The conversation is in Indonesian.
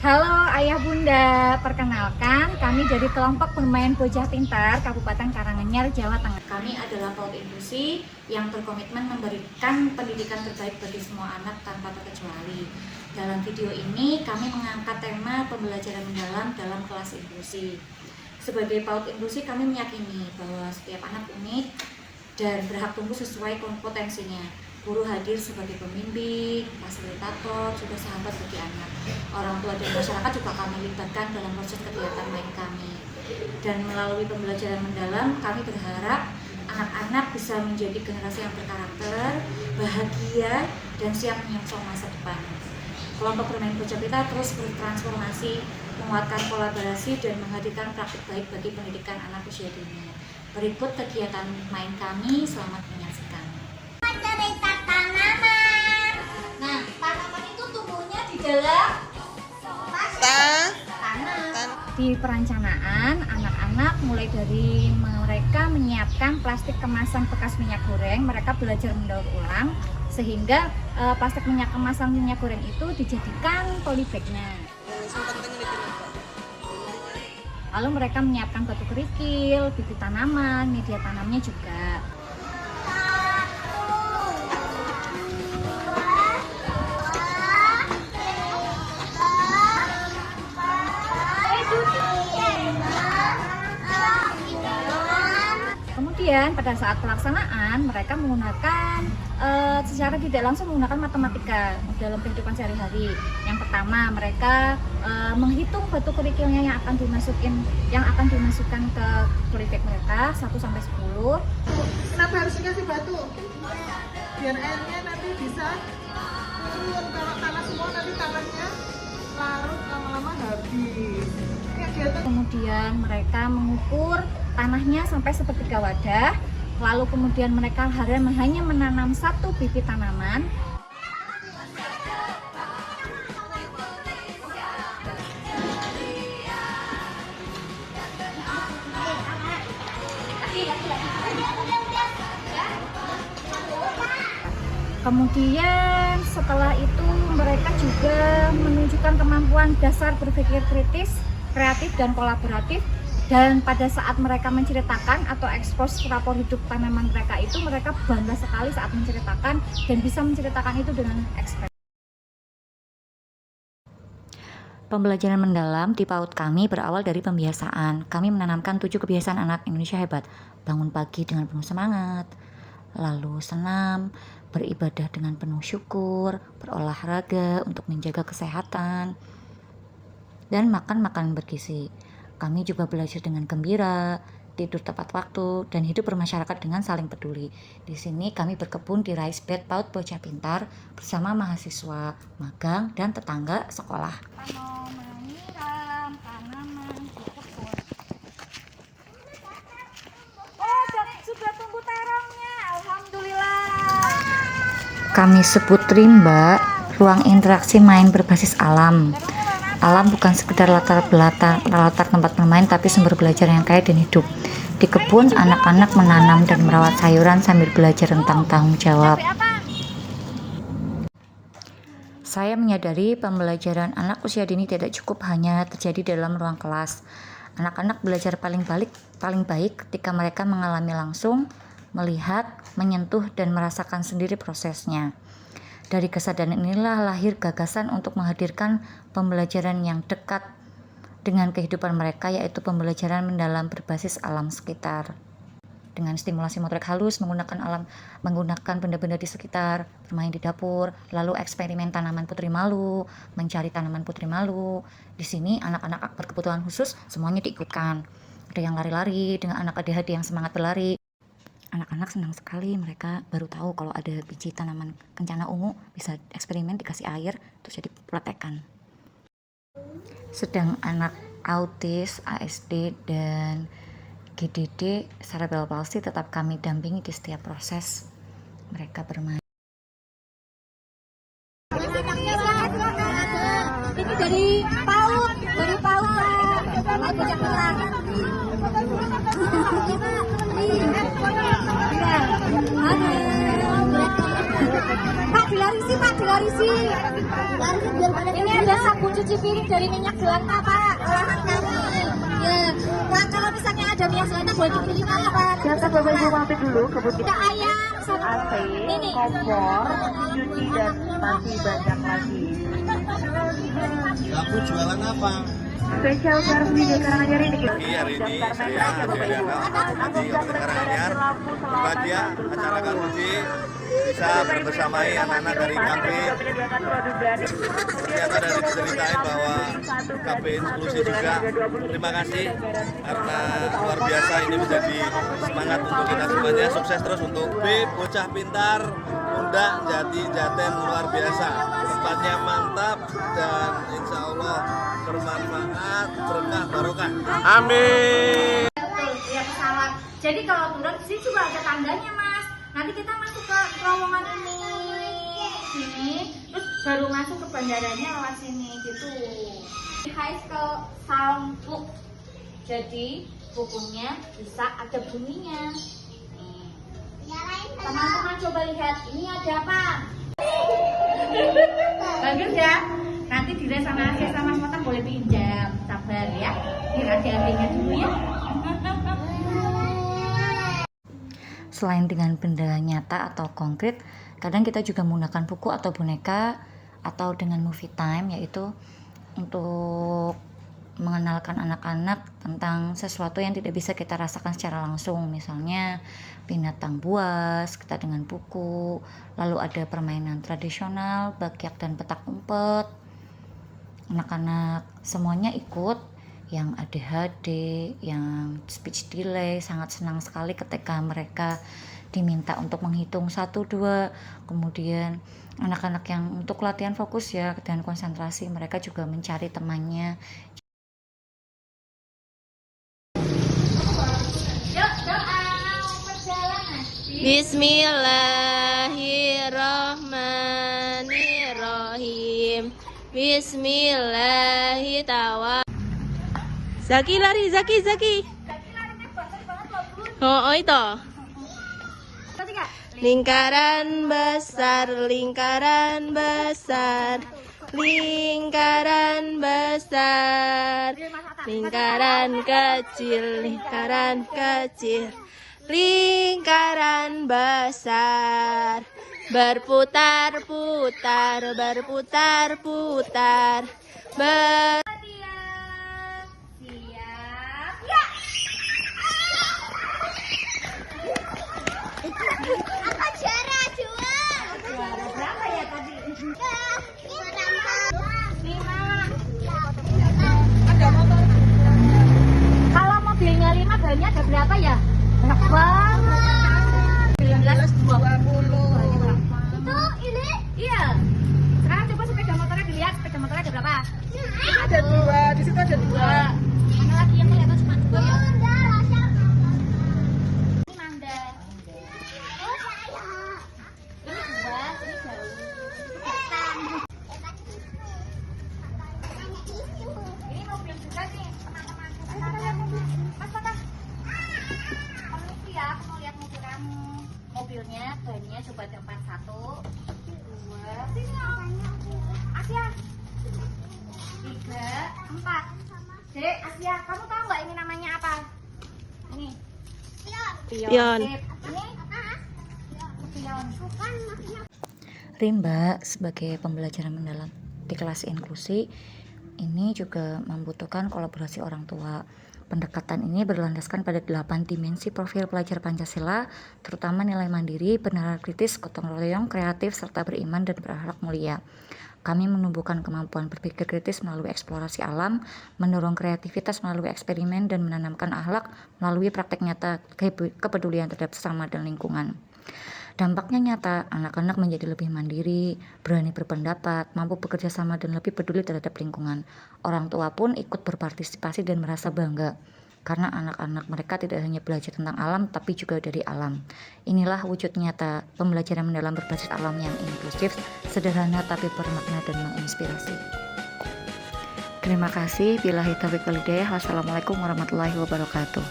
Halo Ayah Bunda, perkenalkan kami dari kelompok bermain Bocah Pintar Kabupaten Karanganyar, Jawa Tengah. Kami adalah PAUD inklusi yang berkomitmen memberikan pendidikan terbaik bagi semua anak tanpa terkecuali. Dalam video ini kami mengangkat tema pembelajaran mendalam dalam kelas inklusi. Sebagai PAUD inklusi kami meyakini bahwa setiap anak unik dan berhak tumbuh sesuai potensinya. Guru hadir sebagai pembimbing, fasilitator, juga sahabat bagi anak. Orang tua dan masyarakat juga kami libatkan dalam proses kegiatan main kami. Dan melalui pembelajaran mendalam, kami berharap anak-anak bisa menjadi generasi yang berkarakter, bahagia, dan siap menyongsong masa depan. Kelompok bermain Bocah Pintar terus bertransformasi, menguatkan kolaborasi, dan menghadirkan praktik baik bagi pendidikan anak usia dini. Berikut kegiatan main kami, selamat menyaksikan. Cerita tanaman. Nah, tanaman itu tumbuhnya di dalam tanah. Di perencanaan, anak-anak mulai dari mereka menyiapkan plastik kemasan bekas minyak goreng, mereka belajar mendaur ulang sehingga plastik kemasan minyak goreng itu dijadikan polybagnya. Lalu mereka menyiapkan batu kerikil, bibit tanaman, media tanamnya juga. Kemudian pada saat pelaksanaan mereka menggunakan secara tidak langsung menggunakan matematika dalam kehidupan sehari-hari. Yang pertama mereka menghitung batu kerikilnya yang akan dimasukkan ke polybag mereka 1 sampai 10. Kenapa harus dikasih batu? Biar airnya nanti bisa turun. Kalau tanah semua nanti tanahnya larut lama-lama habis. Kemudian mereka mengukur tanahnya sampai sepertiga wadah, lalu kemudian mereka hanya menanam 1 bibit tanaman. Kemudian setelah itu mereka juga menunjukkan kemampuan dasar berpikir kritis, kreatif, dan kolaboratif. Dan pada saat mereka menceritakan atau ekspos rapor hidup tanaman mereka itu, mereka bangga sekali saat menceritakan dan bisa menceritakan itu dengan ekspresi. Pembelajaran mendalam di PAUD kami berawal dari pembiasaan. Kami menanamkan 7 kebiasaan anak Indonesia hebat. Bangun pagi dengan penuh semangat, lalu senam, beribadah dengan penuh syukur, berolahraga untuk menjaga kesehatan, dan makan makanan bergizi. Kami juga belajar dengan gembira, tidur tepat waktu, dan hidup bermasyarakat dengan saling peduli. Di sini kami berkebun di Rice Bed PAUD Bocah Pintar bersama mahasiswa, magang, dan tetangga sekolah. Menyiram tanaman di kebun. Oh, sudah tumbuh terongnya, alhamdulillah. Kami sebut rimba, ruang interaksi main berbasis alam. Alam bukan sekedar latar tempat bermain, tapi sumber belajar yang kaya dan hidup. Di kebun, anak-anak menanam dan merawat sayuran sambil belajar tentang tanggung jawab. Saya menyadari pembelajaran anak usia dini tidak cukup hanya terjadi dalam ruang kelas. Anak-anak belajar paling baik ketika mereka mengalami langsung, melihat, menyentuh, dan merasakan sendiri prosesnya. Dari kesadaran inilah lahir gagasan untuk menghadirkan pembelajaran yang dekat dengan kehidupan mereka, yaitu pembelajaran mendalam berbasis alam sekitar. Dengan stimulasi motorik halus, menggunakan benda-benda di sekitar, bermain di dapur, lalu eksperimen tanaman putri malu, mencari tanaman putri malu. Di sini anak-anak berkebutuhan khusus semuanya diikutkan. Ada yang lari-lari dengan anak ADHD yang semangat berlari. Anak-anak senang sekali, mereka baru tahu kalau ada biji tanaman kencana ungu, bisa eksperimen dikasih air, terus jadi pletekan. Sedang anak autis, ASD, dan GDD, cerebral palsy tetap kami dampingi di setiap proses mereka bermain. Ini dari PAUD Bocah Pintar. Pak, dilari sih Pak, Larisi. Ini ada sabun cuci piring dari minyak jelantah Pak, olahan kami. Ya, Pak, kalau misalnya ada minyak jelantah boleh dipilih mana Pak? Silakan Bapak Ibu mampir dulu ke butik Ada ayam, AC, ini. kompor, cuci dan masih banyak lagi. Kamu jualan apa? Spesial Garf Video Karanganyar ini Hari ini saya dari Kabupaten Karanganyar berbahagia acara Karudi bisa berbersamai anak-anak dari KB. Ternyata dari diceritain bahwa KB inklusi juga. Terima kasih karena luar biasa, ini menjadi semangat untuk kita semuanya. Sukses terus untuk B Bocah Pintar Undang Jati Jaten, luar biasa. Tempatnya mantap dan insya Allah bermanfaat, berkah, barokah. Amin. Ya pesawat. Jadi kalau turun di sini juga ada tangganya Mas. Nanti kita masuk ke terowongan ini, sini, terus baru masuk ke bandaranya lewat sini gitu. High School Soundbook. Jadi bukunya bisa ada bunyinya. Nih. Teman-teman coba lihat, ini ada apa? Bagus ya. Nanti Dira sama Asia sama Mota boleh pinjam. Sabar ya. Biar adik-adiknya dulu ya. Selain dengan benda nyata atau konkret, kadang kita juga menggunakan buku atau boneka atau dengan movie time, yaitu untuk mengenalkan anak-anak tentang sesuatu yang tidak bisa kita rasakan secara langsung. Misalnya binatang buas, kita dengan buku, lalu ada permainan tradisional, bakyak dan petak umpet. Anak-anak semuanya ikut, yang ADHD, yang speech delay, sangat senang sekali ketika mereka diminta untuk menghitung 1, 2. Kemudian anak-anak yang untuk latihan fokus ya dan konsentrasi, mereka juga mencari temannya. Yuk doa perjalanan. Bismillahirrahmanirrahim. Bismillahirrahmanirrahim. Zaki lari, Zaki. Oh itu. Ketiga. Lingkaran besar, lingkaran besar, lingkaran besar, lingkaran kecil, lingkaran kecil, lingkaran besar, berputar-putar, berputar-putar, Siap. Ya. Apa juara 2? Juara berapa ya tadi? 5. Kalau mobilnya 5, bannya ada berapa ya? Banyak banget. 19, 20. Itu ini Iya. Sekarang coba sepeda motornya dilihat, sepeda motornya ada berapa? Ada 2, di situ ada 2. Mana lagi yang kelihatan cuma 2 ya? Bunda rasa. Ini Manda. Oh saya. Ini 2, ini jauh. Ini mobil juga nih, teman-teman. Mas, Mas. Permisi ya, aku mau lihat mobil kamu. Mobilnya, bannya coba tempat 1, 2, sini Om. Asia. 3, 4. Dek, Asia, kamu tahu nggak ini namanya apa? Ini. pion. Sip. Ini. Pion. Bukan maksudnya. Rimba sebagai pembelajaran mendalam di kelas inklusi ini juga membutuhkan kolaborasi orang tua. Pendekatan ini berlandaskan pada 8 dimensi profil pelajar Pancasila, terutama nilai mandiri, benaran kritis, gotong royong, kreatif, serta beriman dan berakhlak mulia. Kami menumbuhkan kemampuan berpikir kritis melalui eksplorasi alam, mendorong kreativitas melalui eksperimen, dan menanamkan akhlak melalui praktek nyata kepedulian terhadap sesama dan lingkungan. Dampaknya nyata, anak-anak menjadi lebih mandiri, berani berpendapat, mampu bekerja sama dan lebih peduli terhadap lingkungan. Orang tua pun ikut berpartisipasi dan merasa bangga, karena anak-anak mereka tidak hanya belajar tentang alam, tapi juga dari alam. Inilah wujud nyata pembelajaran mendalam berbasis alam yang inklusif, sederhana tapi bermakna dan menginspirasi. Terima kasih. Billahi taufiq wal hidayah. Wassalamualaikum warahmatullahi wabarakatuh.